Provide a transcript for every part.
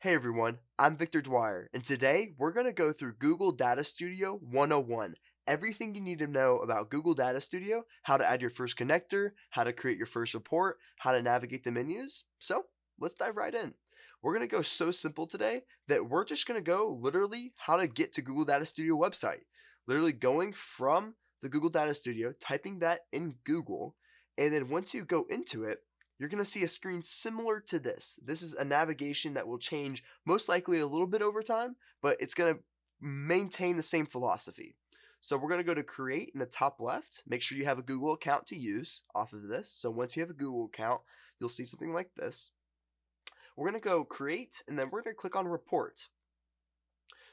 Hey everyone, I'm Victor Dwyer, and today we're going to go through Google Data Studio 101. Everything you need to know about Google Data Studio, how to add your first connector, how to create your first report, how to navigate the menus. So let's dive right in. We're going to go so simple today that we're just going to go literally how to get to Google Data Studio website. Literally going from the Google Data Studio, typing that in Google, and then once you go into it, you're going to see a screen similar to this. This is a navigation that will change most likely a little bit over time, but it's going to maintain the same philosophy. So we're going to go to create in the top left. Make sure you have a Google account to use off of this. So once you have a Google account, you'll see something like this. We're going to go create, and then we're going to click on report.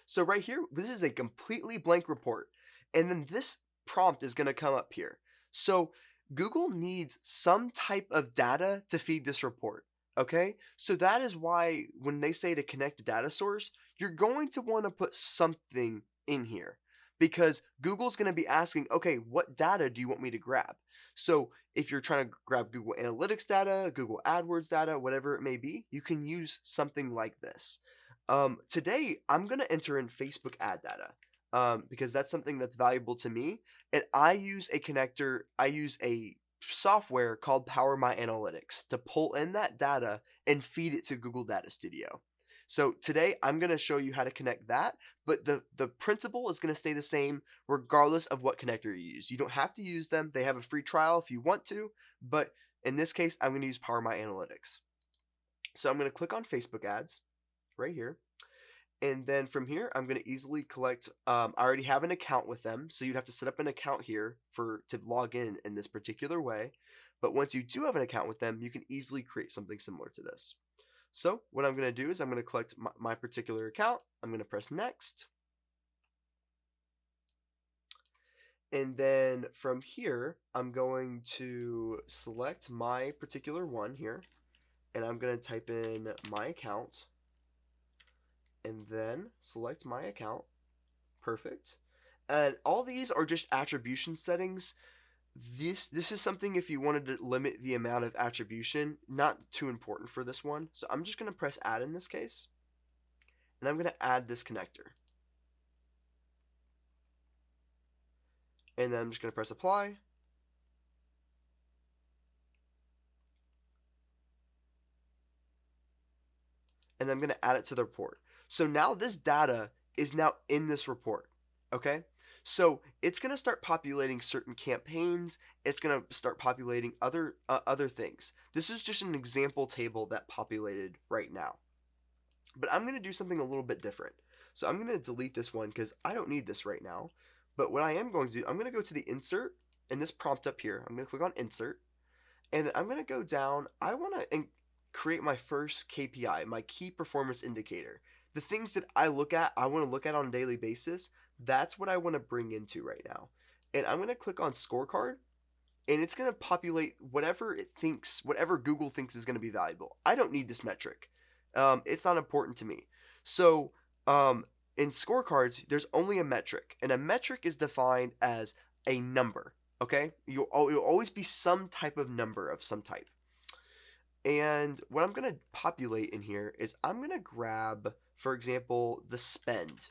So right here, this is a completely blank report. And then this prompt is going to come up here. So Google needs some type of data to feed this report. Okay, so that is why when they say to connect a data source, you're going to want to put something in here because Google's going to be asking, okay, what data do you want me to grab? So if you're trying to grab Google Analytics data, Google AdWords data, whatever it may be, you can use something like this. Today, I'm going to enter in Facebook ad data because that's something that's valuable to me. And I use a connector, I use a software called Power My Analytics to pull in that data and feed it to Google Data Studio. So today I'm going to show you how to connect that, but the principle is going to stay the same regardless of what connector you use. You don't have to use them. They have a free trial if you want to, but in this case, I'm going to use Power My Analytics. So I'm going to click on Facebook ads right here. And then from here, I'm going to easily collect, I already have an account with them, so you'd have to set up an account here to log in this particular way. But once you do have an account with them, you can easily create something similar to this. So what I'm going to do is I'm going to collect my particular account. I'm going to press next. And then from here, I'm going to select my particular one here, and I'm going to type in my account. And then select my account. Perfect. And all these are just attribution settings. This is something if you wanted to limit the amount of attribution, not too important for this one. So I'm just going to press add in this case. And I'm going to add this connector. And then I'm just going to press apply. And I'm going to add it to the report. So now this data is now in this report, okay? So it's going to start populating certain campaigns. It's going to start populating other things. This is just an example table that populated right now. But I'm going to do something a little bit different. So I'm going to delete this one because I don't need this right now. But what I am going to do, I'm going to go to the insert and this prompt up here. I'm going to click on insert. And I'm going to go down. I want to create my first KPI, my key performance indicator. The things that I want to look at on a daily basis, that's what I want to bring into right now. And I'm going to click on scorecard, and it's going to populate whatever Google thinks is going to be valuable. I don't need this metric. It's not important to me. So in scorecards, there's only a metric, and a metric is defined as a number, okay? It'll always be some type of number of some type. And what I'm going to populate in here is I'm going to grab, for example, the spend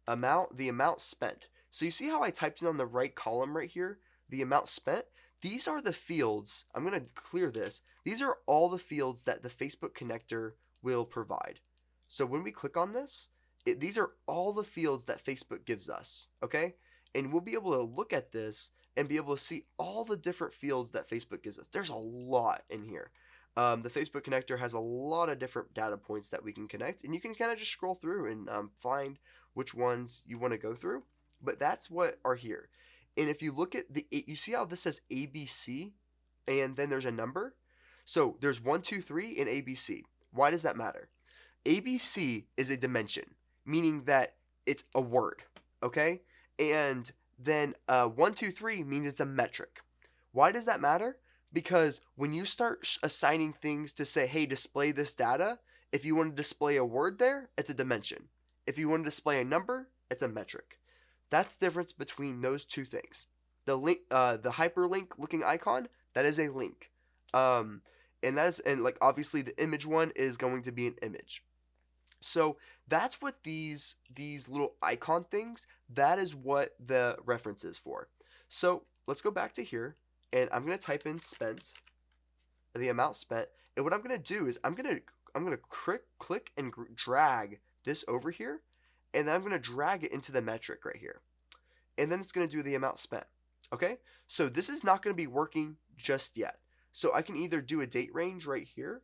amount, the amount spent. So you see how I typed in on the right column right here, the amount spent? These are the fields. I'm going to clear this. These are all the fields that the Facebook connector will provide. So when we click on this, these are all the fields that Facebook gives us, okay? And we'll be able to look at this and be able to see all the different fields that Facebook gives us. There's a lot in here. The Facebook connector has a lot of different data points that we can connect, and you can kind of just scroll through and find which ones you want to go through. But that's what are here. And if you look at you see how this says ABC, and then there's a number. So there's 1, 2, 3 and ABC. Why does that matter? ABC is a dimension, meaning that it's a word, okay? And then 1, 2, 3 means it's a metric. Why does that matter? Because when you start assigning things to say, hey, display this data, if you want to display a word there, it's a dimension. If you want to display a number, it's a metric. That's the difference between those two things. The link, the hyperlink looking icon, that is a link. And like obviously the image one is going to be an image. So that's what these little icon things, that is what the reference is for. So let's go back to here, and I'm going to type in spent, the amount spent, and what I'm going to do is I'm going to click and drag this over here, and then I'm going to drag it into the metric right here. And then it's going to do the amount spent. Okay? So this is not going to be working just yet. So I can either do a date range right here,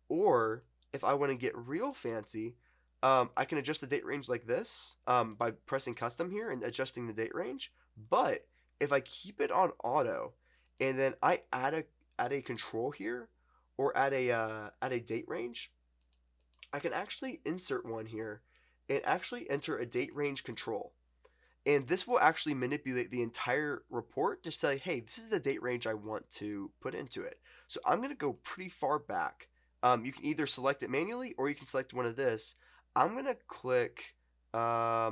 or if I want to get real fancy, I can adjust the date range like this by pressing custom here and adjusting the date range. But if I keep it on auto and then I add a control here, or add a date range, I can actually insert one here and actually enter a date range control. And this will actually manipulate the entire report to say, hey, this is the date range I want to put into it. So I'm going to go pretty far back. You can either select it manually, or you can select one of this. I'm going to click, I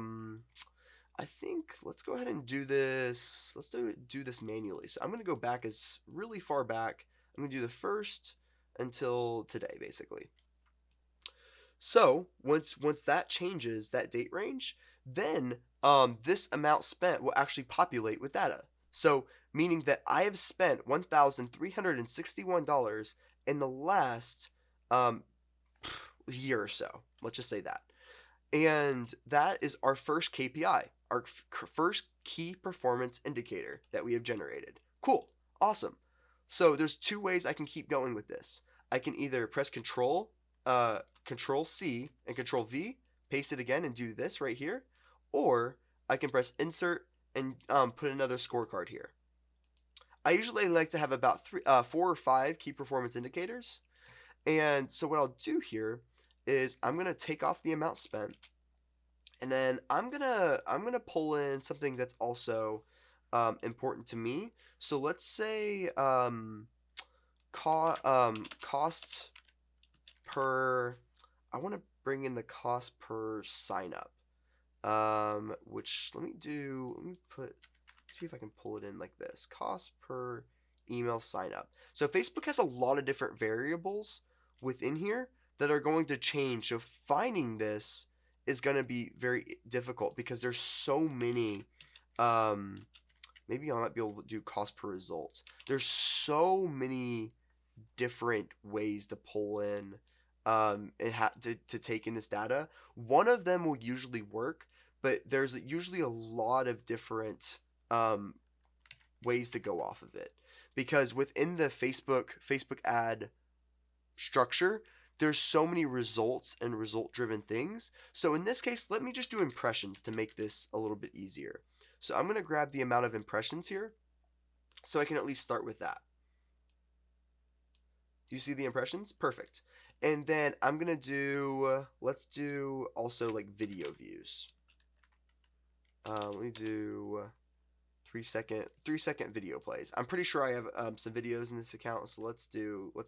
think, let's go ahead and do this. Let's do this manually. So I'm going to go back as really far back. I'm going to do the first until today, basically. So once that changes, that date range, then this amount spent will actually populate with data. So meaning that I have spent $1,361 in the last year or so. Let's just say that. And that is our first KPI, our first key performance indicator that we have generated. Cool. Awesome. So there's two ways I can keep going with this. I can either press Control C and Control V, paste it again and do this right here, or I can press Insert and put another scorecard here. I usually like to have about 4 or 5 key performance indicators, and so what I'll do here is I'm gonna take off the amount spent, and then I'm gonna pull in something that's also important to me. So let's say cost per, I want to bring in the cost per sign up, which let me see if I can pull it in like this, cost per email sign up. So Facebook has a lot of different variables within here that are going to change. So finding this is going to be very difficult because there's so many. Maybe I might be able to do cost per results. There's so many different ways to pull in to take in this data. One of them will usually work, but there's usually a lot of different ways to go off of it, because within the Facebook ad structure, there's so many results and result driven things. So in this case, let me just do impressions to make this a little bit easier. So I'm going to grab the amount of impressions here so I can at least start with that. Do you see the impressions? Perfect. And then I'm going to do, let's do also like video views. Let me do 3-second video plays. I'm pretty sure I have some videos in this account, so let's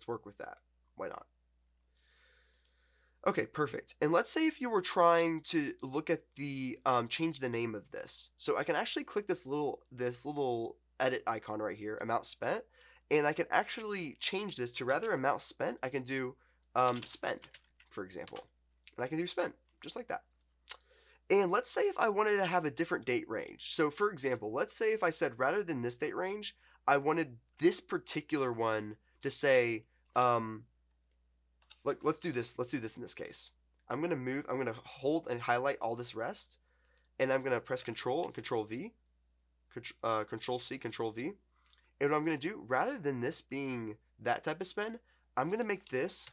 work with that. Why not? Okay, perfect. And let's say if you were trying to look at the change the name of this. So I can actually click this little edit icon right here, amount spent, and I can actually change this to, rather amount spent, I can do spend, for example. And I can do spend, just like that. And let's say if I wanted to have a different date range. So for example, let's say if I said rather than this date range, I wanted this particular one to say, let's do this in this case. I'm gonna hold and highlight all this rest, and I'm gonna press Control and Control V, Control C, Control V. And what I'm gonna do, rather than this being that type of spend, I'm gonna make this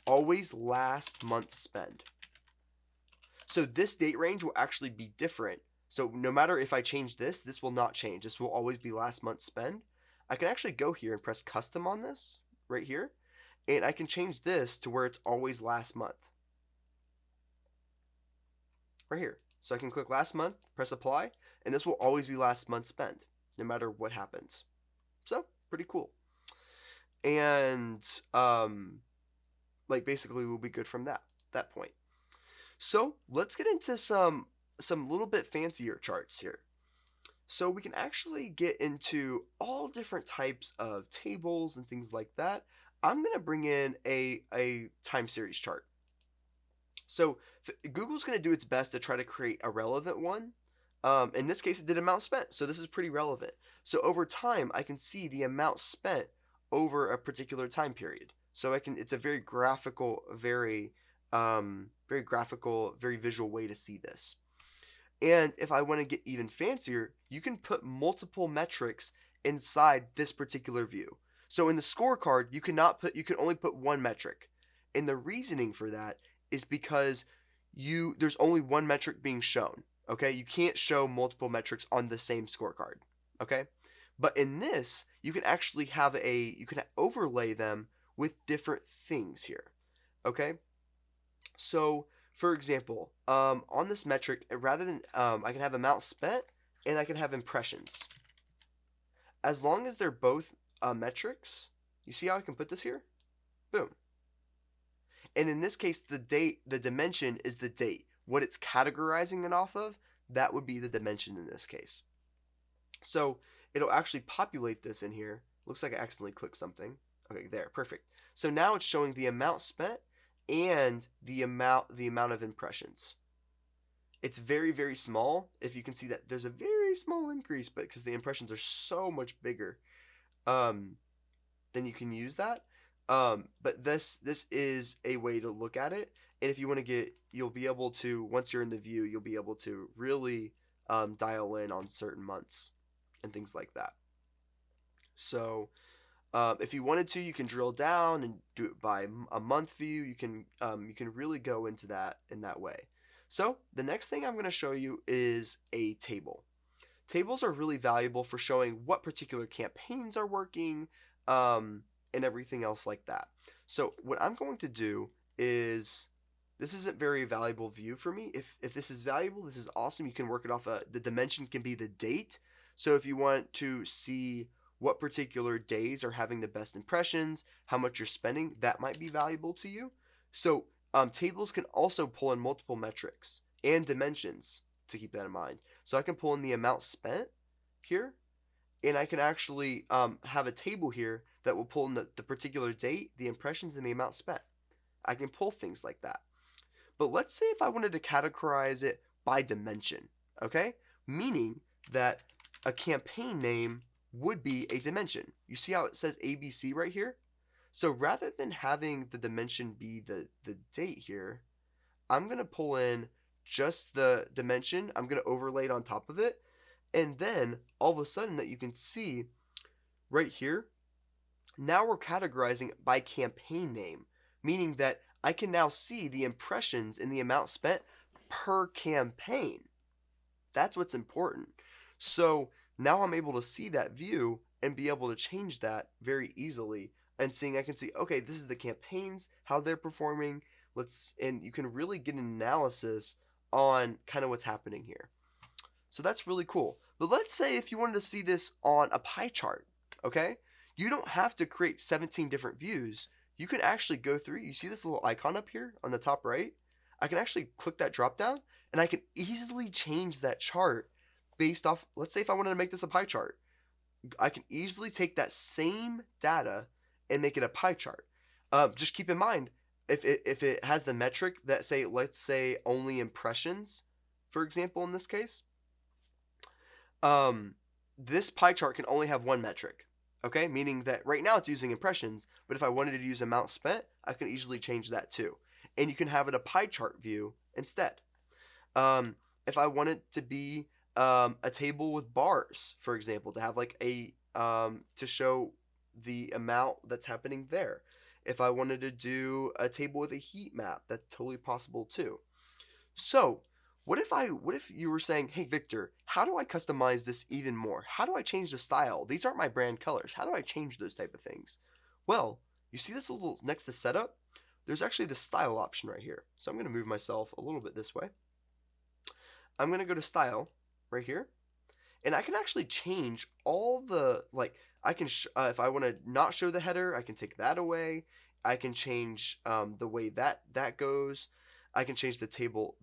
always last month spend. So this date range will actually be different. So no matter if I change this, this will not change. This will always be last month spend. I can actually go here and press custom on this right here, and I can change this to where it's always last month. Right here. So I can click last month, press apply, and this will always be last month spend, no matter what happens. So pretty cool. And like basically we'll be good from that point. So let's get into some little bit fancier charts here. So we can actually get into all different types of tables and things like that. I'm going to bring in a time series chart. So Google's going to do its best to try to create a relevant one. In this case, it did amount spent, so this is pretty relevant. So over time, I can see the amount spent over a particular time period. So it's a very graphical, very graphical, very visual way to see this. And if I want to get even fancier, you can put multiple metrics inside this particular view. So in the scorecard, you can only put one metric. And the reasoning for that is because there's only one metric being shown. Okay? You can't show multiple metrics on the same scorecard. Okay? But in this, you can actually you can overlay them with different things here. Okay? So, for example, on this metric, rather than I can have amount spent and I can have impressions. As long as they're both metrics, you see how I can put this here? Boom. And in this case, the dimension is the date. What it's categorizing it off of, that would be the dimension in this case. So it'll actually populate this in here. Looks like I accidentally clicked something. Okay, there, perfect. So now it's showing the amount spent and the amount of impressions. It's very, very small. If you can see that there's a very small increase, but because the impressions are so much bigger, then you can use that. But this is a way to look at it. And if you want to you'll be able to, once you're in the view, you'll be able to really dial in on certain months and things like that. So if you wanted to, you can drill down and do it by a month view. You can really go into that in that way. So the next thing I'm going to show you is a table. Tables are really valuable for showing what particular campaigns are working and everything else like that. So what I'm going to do is, this isn't very valuable view for me. If this is valuable, this is awesome. You can work it off the dimension can be the date. So if you want to see what particular days are having the best impressions, how much you're spending, that might be valuable to you. So tables can also pull in multiple metrics and dimensions to keep that in mind. So I can pull in the amount spent here, and I can actually have a table here that will pull in the particular date, the impressions, and the amount spent. I can pull things like that. But let's say if I wanted to categorize it by dimension, okay? Meaning that a campaign name would be a dimension. You see how it says ABC right here? So rather than having the dimension be the date here, I'm going to pull in just the dimension. I'm going to overlay it on top of it. And then all of a sudden that you can see right here, now we're categorizing it by campaign name, meaning that I can now see the impressions and the amount spent per campaign. That's what's important. So now I'm able to see that view and be able to change that very easily. And I can see, okay, this is the campaigns, how they're performing. And you can really get an analysis on kind of what's happening here. So that's really cool. But let's say if you wanted to see this on a pie chart, okay? You don't have to create 17 different views. You can actually go through, you see this little icon up here on the top right? I can actually click that drop down and I can easily change that chart based off, let's say if I wanted to make this a pie chart, I can easily take that same data and make it a pie chart. Just keep in mind, if it has the metric that let's say only impressions, for example, in this case, this pie chart can only have one metric. Okay, meaning that right now it's using impressions, but if I wanted to use amount spent, I can easily change that too. And you can have it a pie chart view instead. If I want it to be a table with bars, for example, to have like to show the amount that's happening there. If I wanted to do a table with a heat map, that's totally possible too. So what if you were saying, hey Victor, how do I customize this even more? How do I change the style? These aren't my brand colors. How do I change those type of things? Well, you see this little next to setup? There's actually the style option right here. So I'm going to move myself a little bit this way. I'm going to go to style right here. And I can actually change all the, I can, if I want to not show the header, I can take that away. I can change the way that goes. I can change the table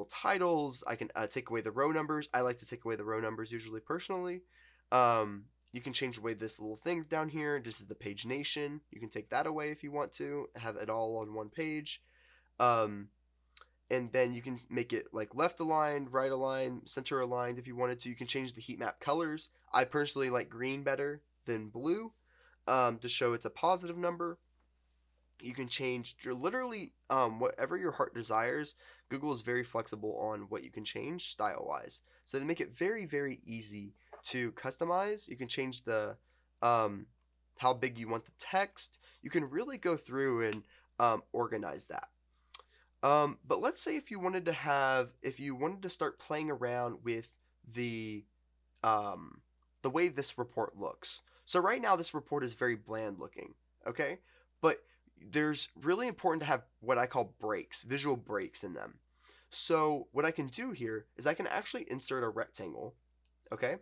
titles. I can take away the row numbers. I like to take away the row numbers usually personally. You can change away this little thing down here. This is the pagination. You can take that away if you want to. Have it all on one page. and then you can make it like left aligned, right aligned, center aligned if you wanted to. You can change the heat map colors. I personally like green better than blue, to show it's a positive number. You can change your literally whatever your heart desires. Google is very flexible on what you can change style wise, so they make it very easy to customize. You can change the um, how big you want the text. You can really go through and organize that. But let's say if you wanted to start playing around with the um, the way this report looks. So right now this report is very bland looking, okay? But there's really important to have what I call breaks, visual breaks in them. So what I can do here is I can actually insert a rectangle, okay?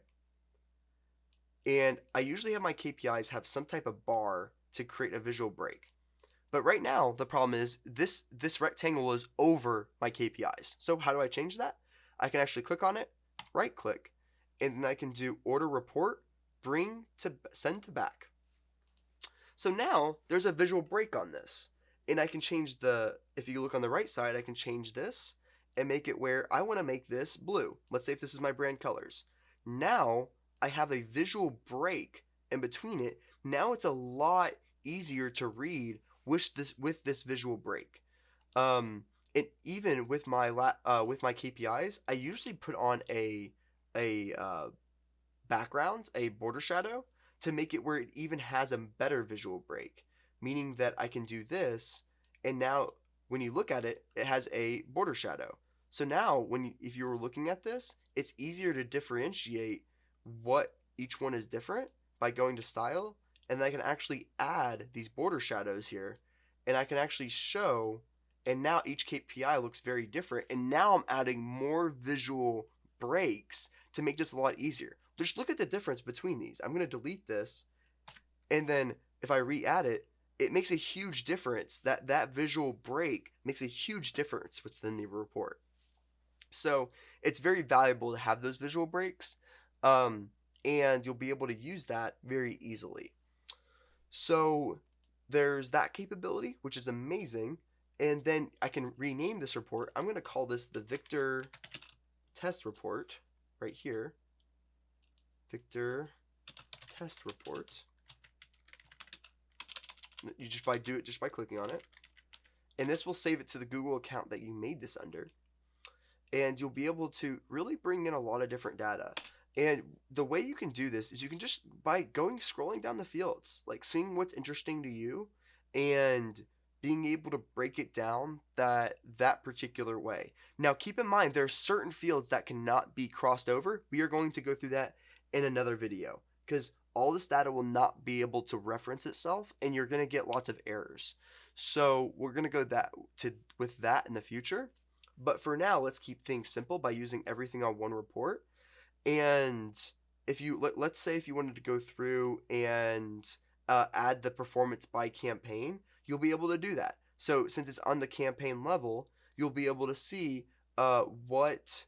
And I usually have my KPIs have some type of bar to create a visual break. But right now, the problem is this rectangle is over my KPIs. So how do I change that? I can actually click on it, right click, and then I can do order report, bring to send to back. So now there's a visual break on this. And I can change if you look on the right side, I can change this and make it where I want to make this blue. Let's say if this is my brand colors. Now I have a visual break in between it. Now it's a lot easier to read with this visual break. And even with my KPIs, I usually put on a background, a border shadow, to make it where it even has a better visual break, meaning that I can do this, and now when you look at it, it has a border shadow. So now if you were looking at this, it's easier to differentiate what each one is different by going to style, and then I can actually add these border shadows here, and I can actually show, and now each KPI looks very different, and now I'm adding more visual breaks to make this a lot easier. Just look at the difference between these. I'm going to delete this, and then if I re-add it, it makes a huge difference. That visual break makes a huge difference within the report. So it's very valuable to have those visual breaks, and you'll be able to use that very easily. So there's that capability, which is amazing. And then I can rename this report. I'm going to call this the Victor Test Report right here. Victor Test Report. You do it just by clicking on it. And this will save it to the Google account that you made this under. And you'll be able to really bring in a lot of different data. And the way you can do this is you can just by scrolling down the fields, like seeing what's interesting to you and being able to break it down that particular way. Now keep in mind there are certain fields that cannot be crossed over. We are going to go through that in another video because all this data will not be able to reference itself and you're going to get lots of errors. So we're going to go with that in the future. But for now, let's keep things simple by using everything on one report. And if you let's say if you wanted to go through and add the performance by campaign, you'll be able to do that. So since it's on the campaign level, you'll be able to see what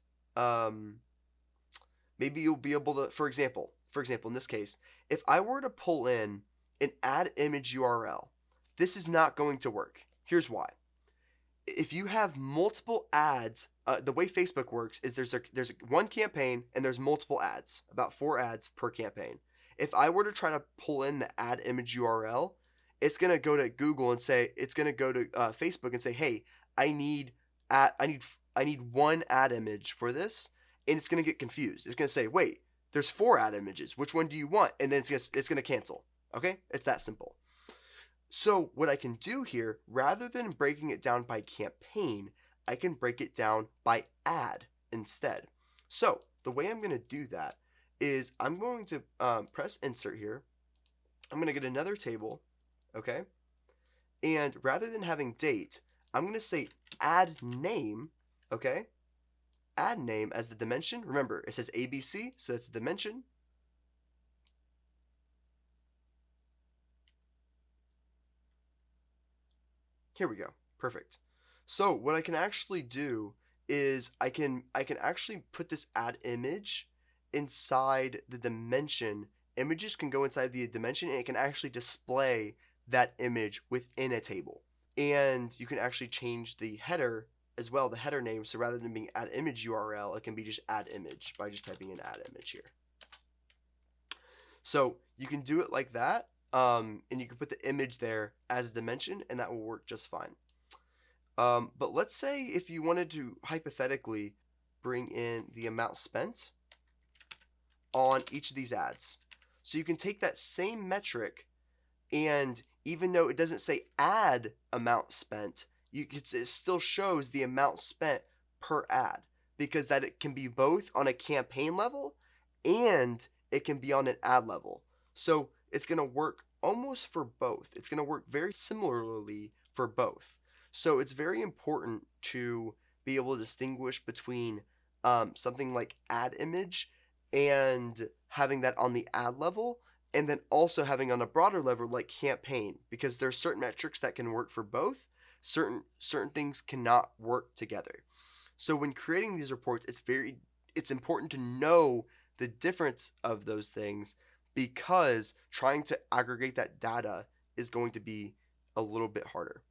maybe you'll be able to, for example, in this case, if I were to pull in an add image URL, this is not going to work. Here's why. If you have multiple ads, the way Facebook works is there's one campaign and there's multiple ads, about 4 ads per campaign. If I were to try to pull in the add image URL, it's gonna go to Google and say it's gonna go to Facebook and say, hey, I need one ad image for this, and it's gonna get confused. It's gonna say, wait, there's 4 ad images. Which one do you want? And then it's gonna cancel. Okay, it's that simple. So what I can do here, rather than breaking it down by campaign, I can break it down by ad instead. So the way I'm going to do that is I'm going to press insert here. I'm going to get another table, okay? And rather than having date, I'm going to say add name, okay? Add name as the dimension. Remember, it says ABC, so it's dimension. Here we go. Perfect. So what I can actually do is I can actually put this add image inside the dimension. Images can go inside the dimension and it can actually display that image within a table. And you can actually change the header as well, the header name. So rather than being add image URL, it can be just add image by just typing in add image here. So you can do it like that, and you can put the image there as a dimension, and that will work just fine. But let's say if you wanted to hypothetically bring in the amount spent on each of these ads. So you can take that same metric, and even though it doesn't say ad amount spent, it still shows the amount spent per ad, because that it can be both on a campaign level and it can be on an ad level. So it's going to work almost for both. It's going to work very similarly for both. So it's very important to be able to distinguish between something like ad image and having that on the ad level, and then also having on a broader level like campaign, because there's certain metrics that can work for both. Certain things cannot work together. So when creating these reports, it's important to know the difference of those things, because trying to aggregate that data is going to be a little bit harder.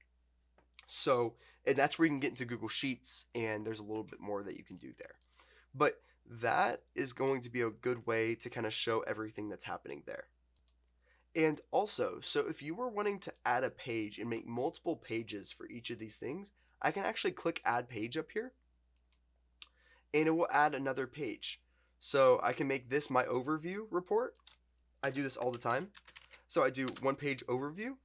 So, and that's where you can get into Google Sheets, and there's a little bit more that you can do there. But that is going to be a good way to kind of show everything that's happening there. And also, so if you were wanting to add a page and make multiple pages for each of these things, I can actually click add page up here, and it will add another page. So I can make this my overview report. I do this all the time. So I do one page overview,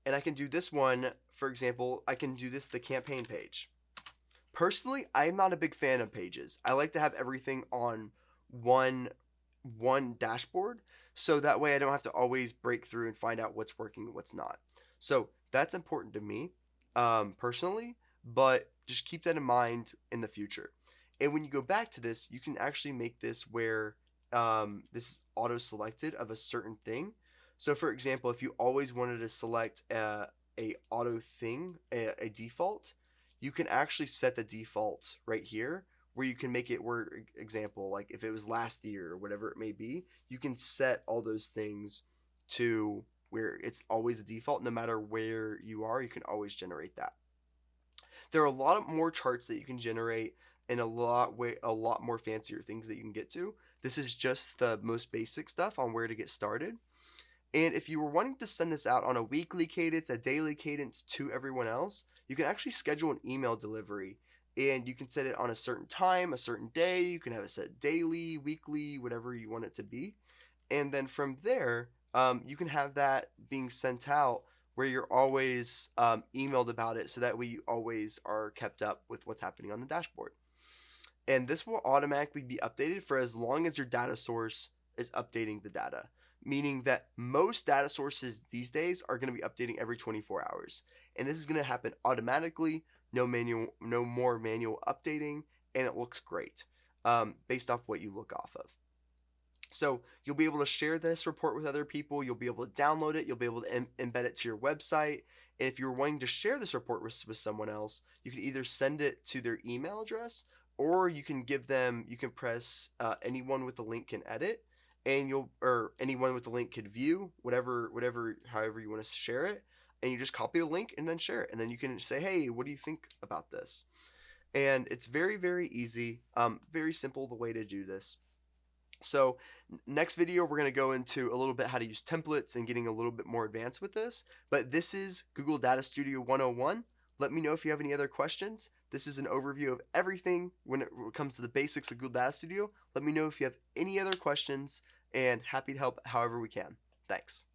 and I can do this one, for example, I can do this the campaign page. Personally, I'm not a big fan of pages. I like to have everything on one dashboard, so that way I don't have to always break through and find out what's working and what's not. So that's important to me personally, but just keep that in mind in the future. And when you go back to this, you can actually make this where this is auto-selected of a certain thing. So for example, if you always wanted to select a auto thing, a default, you can actually set the default right here, where you can make it where, example, like if it was last year or whatever it may be, you can set all those things to where it's always a default. No matter where you are, you can always generate that. There are a lot of more charts that you can generate, and a lot more fancier things that you can get to. This is just the most basic stuff on where to get started. And if you were wanting to send this out on a weekly cadence, a daily cadence to everyone else, you can actually schedule an email delivery, and you can set it on a certain time, a certain day. You can have it set daily, weekly, whatever you want it to be. And then from there, you can have that being sent out where you're always emailed about it, so that way you always are kept up with what's happening on the dashboard. And this will automatically be updated for as long as your data source is updating the data, meaning that most data sources these days are going to be updating every 24 hours. And this is going to happen automatically, no more manual updating, and it looks great based off what you look off of. So you'll be able to share this report with other people. You'll be able to download it. You'll be able to embed it to your website. And if you're wanting to share this report with someone else, you can either send it to their email address, or you can press anyone with the link can edit, and anyone with the link could view, however you want to share it, and you just copy the link and then share it, and then you can say, hey, what do you think about this? And it's very, very easy, very simple the way to do this. So next video, we're going to go into a little bit how to use templates and getting a little bit more advanced with this. But this is Google Data Studio 101. Let me know if you have any other questions. This is an overview of everything when it comes to the basics of Google Data Studio. Let me know if you have any other questions, and happy to help however we can. Thanks.